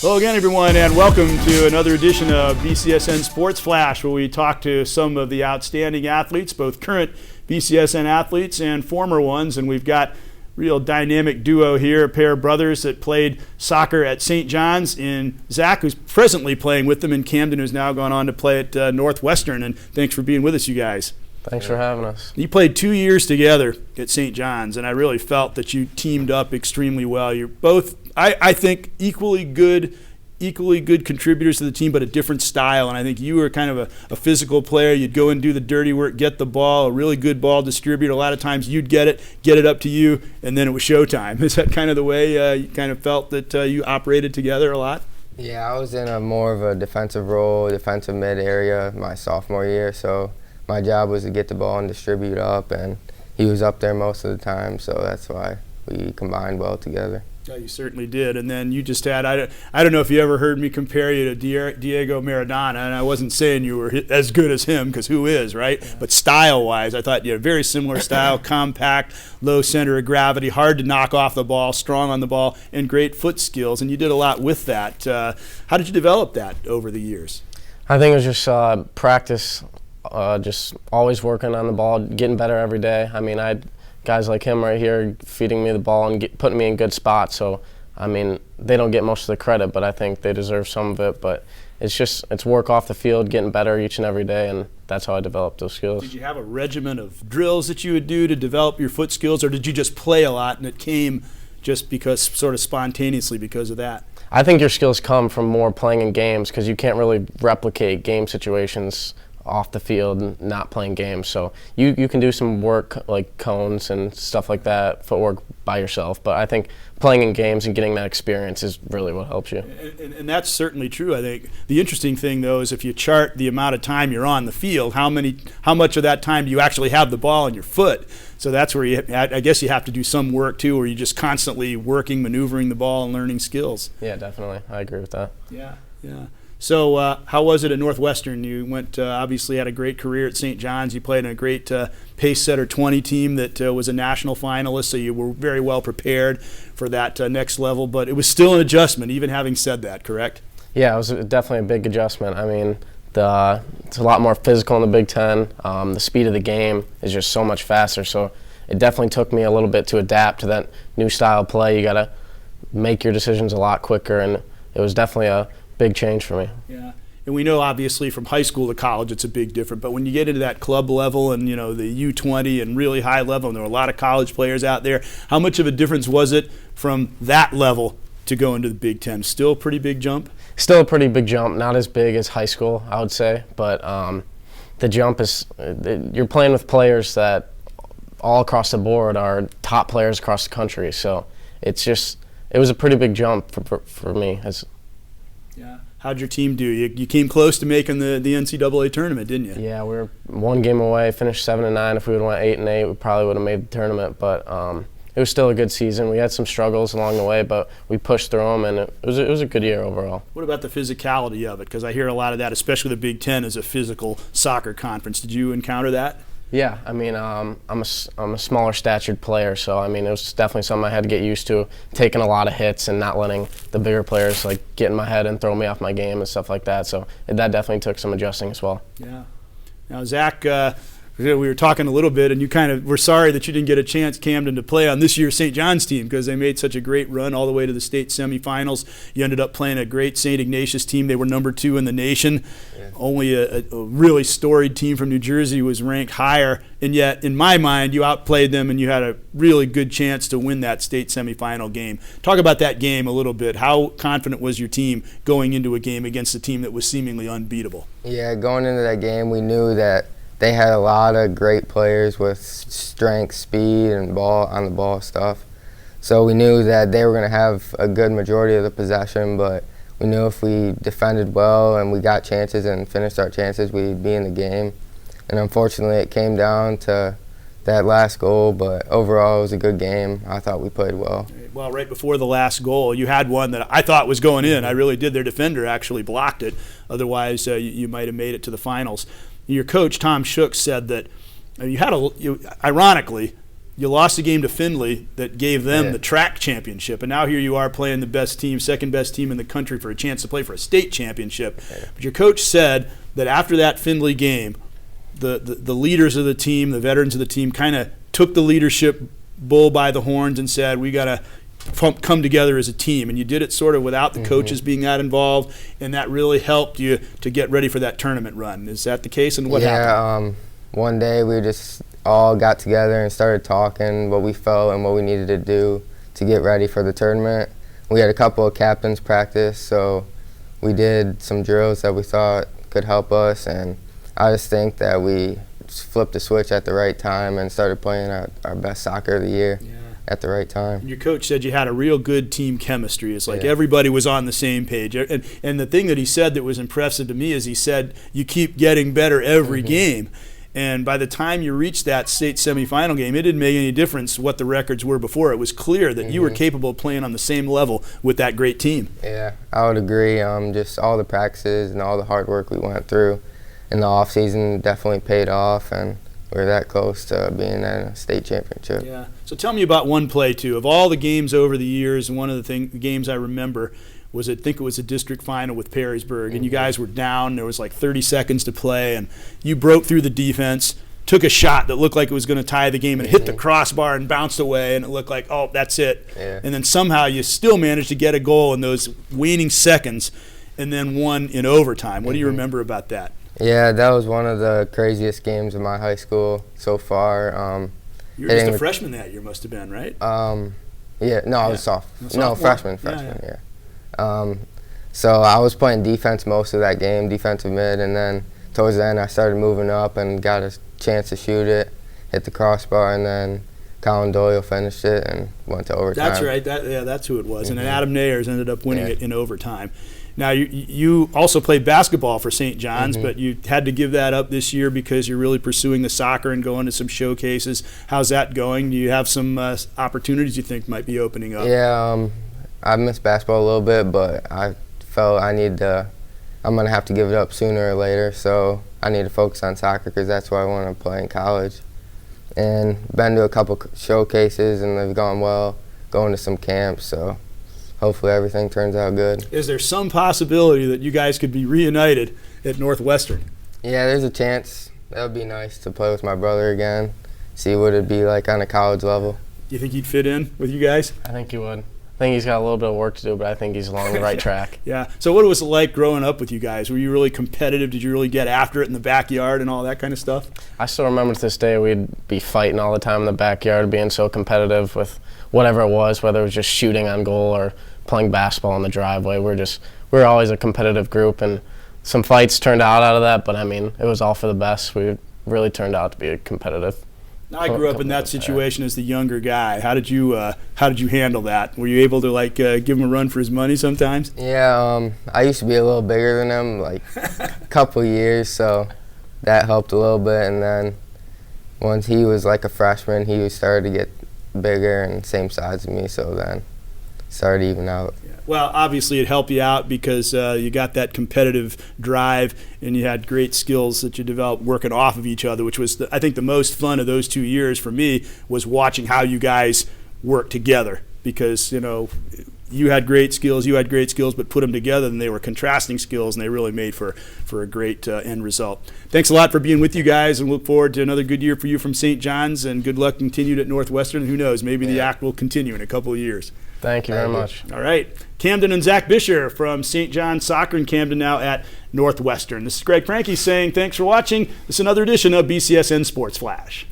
Hello again, everyone, and welcome to another edition of BCSN Sports Flash, where we talk to some of the outstanding athletes, both current BCSN athletes and former ones. And we've got real dynamic duo here, a pair of brothers that played soccer at St. John's, in Zach, who's presently playing with them in Camden, who's now gone on to play at Northwestern. And thanks for being with us, you guys. Thanks for having us. You played 2 years together at St. John's, and I really felt that you teamed up extremely well. You're both, I think, equally good contributors to the team, but a different style. And I think you were kind of a physical player. You'd go and do the dirty work, get the ball, a really good ball distributor. A lot of times you'd get it up to you, and then it was showtime. Is that kind of the way you kind of felt that you operated together a lot? Yeah, I was in more of a defensive role, defensive mid area my sophomore year, so my job was to get the ball and distribute up, and he was up there most of the time, so that's why we combined well together. Yeah, you certainly did. And then you just had, I don't know if you ever heard me compare you to Diego Maradona, and I wasn't saying you were as good as him, because who is, right? Yeah. But style-wise, I thought you had a very similar style, compact, low center of gravity, hard to knock off the ball, strong on the ball, and great foot skills, and you did a lot with that. How did you develop that over the years? I think it was just practice, just always working on the ball, getting better every day. I mean, I had guys like him right here feeding me the ball and putting me in good spots. So, I mean, they don't get most of the credit, but I think they deserve some of it. But it's work off the field, getting better each and every day, and that's how I developed those skills. Did you have a regimen of drills that you would do to develop your foot skills, or did you just play a lot and it came just because, sort of spontaneously because of that? I think your skills come from more playing in games, because you can't really replicate game situations off the field and not playing games. So you can do some work like cones and stuff like that, footwork by yourself, but I think playing in games and getting that experience is really what helps you. And that's certainly true. I think the interesting thing, though, is if you chart the amount of time you're on the field, how much of that time do you actually have the ball in your foot? So that's where I guess you have to do some work too, where you're just constantly working, maneuvering the ball and learning skills. Yeah, definitely. I agree with that. Yeah. So how was it at Northwestern? You went, obviously had a great career at St. John's. You played in a great Pace Setter 20 team that was a national finalist, so you were very well prepared for that next level. But it was still an adjustment, even having said that, correct? Yeah, it was definitely a big adjustment. I mean, it's a lot more physical in the Big Ten. The speed of the game is just so much faster, so it definitely took me a little bit to adapt to that new style of play. You got to make your decisions a lot quicker, and it was definitely a big change for me. Yeah, and we know obviously from high school to college it's a big difference, but when you get into that club level and the U20 and really high level, and there are a lot of college players out there, how much of a difference was it from that level to go into the Big Ten? Still a pretty big jump? Still a pretty big jump, not as big as high school, I would say, but the jump is, you're playing with players that all across the board are top players across the country, so it was a pretty big jump for me. Yeah. How'd your team do? You came close to making the NCAA tournament, didn't you? Yeah, we were one game away, finished 7-9. If we would have went 8-8, we probably would have made the tournament, but it was still a good season. We had some struggles along the way, but we pushed through them, and it was a good year overall. What about the physicality of it? Because I hear a lot of that, especially the Big Ten is a physical soccer conference. Did you encounter that? Yeah, I mean, I'm a smaller statured player, so I mean, it was definitely something I had to get used to, taking a lot of hits and not letting the bigger players like get in my head and throw me off my game and stuff like that. So that definitely took some adjusting as well. Yeah. Now, Zach, we were talking a little bit, and you kind of were sorry that you didn't get a chance, Camden, to play on this year's St. John's team because they made such a great run all the way to the state semifinals. You ended up playing a great St. Ignatius team. They were number 2 in the nation. Yeah. Only a really storied team from New Jersey was ranked higher, and yet, in my mind, you outplayed them, and you had a really good chance to win that state semifinal game. Talk about that game a little bit. How confident was your team going into a game against a team that was seemingly unbeatable? Yeah, going into that game, we knew that they had a lot of great players with strength, speed, and on the ball stuff. So we knew that they were going to have a good majority of the possession, but we knew if we defended well and we got chances and finished our chances, we'd be in the game. And unfortunately, it came down to that last goal, but overall it was a good game. I thought we played well. Well, right before the last goal, you had one that I thought was going in. I really did. Their defender actually blocked it. Otherwise, you might have made it to the finals. Your coach, Tom Shook, said that you had ironically, you lost a game to Findlay that gave them the track championship, and now here you are playing the best team, second best team in the country for a chance to play for a state championship. But your coach said that after that Findlay game, the leaders of the team, the veterans of the team, kind of took the leadership bull by the horns and said, we got to come together as a team. And you did it sort of without the coaches being that involved, and that really helped you to get ready for that tournament run. Is that the case, and what happened? One day we just all got together and started talking what we felt and what we needed to do to get ready for the tournament. We had a couple of captains practice, so we did some drills that we thought could help us, and I just think that we just flipped the switch at the right time and started playing our best soccer of the year at the right time. And your coach said you had a real good team chemistry. It's like everybody was on the same page. And the thing that he said that was impressive to me is he said you keep getting better every game. And by the time you reached that state semifinal game, it didn't make any difference what the records were before. It was clear that you were capable of playing on the same level with that great team. Yeah, I would agree. Just all the practices and all the hard work we went through in the off season definitely paid off, and we're that close to being at a state championship. Yeah. So tell me about one play too. Of all the games over the years, one of the games I remember was, I think it was a district final with Perrysburg, and you guys were down. There was like 30 seconds to play, and you broke through the defense, took a shot that looked like it was going to tie the game, and hit the crossbar and bounced away, and it looked like, oh, that's it. And then somehow you still managed to get a goal in those waning seconds, and then won in overtime. What do you remember about that? Yeah, that was one of the craziest games in my high school so far. You were just a freshman that year, must have been, right? I was freshman, yeah. So I was playing defense most of that game, defensive mid, and then towards the end I started moving up and got a chance to shoot it, hit the crossbar, and then Colin Doyle finished it and went to overtime. That's right. That's who it was. And then Adam Nayers ended up winning it in overtime. Now, you also played basketball for St. John's, but you had to give that up this year because you're really pursuing the soccer and going to some showcases. How's that going? Do you have some opportunities you think might be opening up? Yeah, I missed basketball a little bit, but I felt I'm going to have to give it up sooner or later, so I need to focus on soccer because that's what I want to play in college. And been to a couple showcases, and they've gone well, going to some camps, so hopefully everything turns out good. Is there some possibility that you guys could be reunited at Northwestern? Yeah, there's a chance. That would be nice to play with my brother again, see what it'd be like on a college level. Do you think he'd fit in with you guys? I think he would. I think he's got a little bit of work to do, but I think he's along the right track. Yeah. So what was it like growing up with you guys? Were you really competitive? Did you really get after it in the backyard and all that kind of stuff? I still remember to this day we'd be fighting all the time in the backyard, being so competitive with whatever it was, whether it was just shooting on goal or playing basketball in the driveway. We're always a competitive group, and some fights turned out of that, but I mean, it was all for the best. We really turned out to be competitive. I grew up in that situation as the younger guy. How did you handle that? Were you able to give him a run for his money sometimes? Yeah, I used to be a little bigger than him, like a couple years, so that helped a little bit. And then once he was like a freshman, he started to get bigger and same size as me, so then started to even out. Yeah. Well, obviously it helped you out because you got that competitive drive and you had great skills that you developed working off of each other, which was, I think, the most fun of those 2 years for me was watching how you guys work together because, you had great skills, but put them together and they were contrasting skills and they really made for a great end result. Thanks a lot for being with you guys and look forward to another good year for you from St. John's and good luck continued at Northwestern. Who knows, maybe the act will continue in a couple of years. Thank you very much. All right. Camden and Zach Buescher from St. John's Soccer in Camden now at Northwestern. This is Greg Franke saying thanks for watching. This is another edition of BCSN Sports Flash.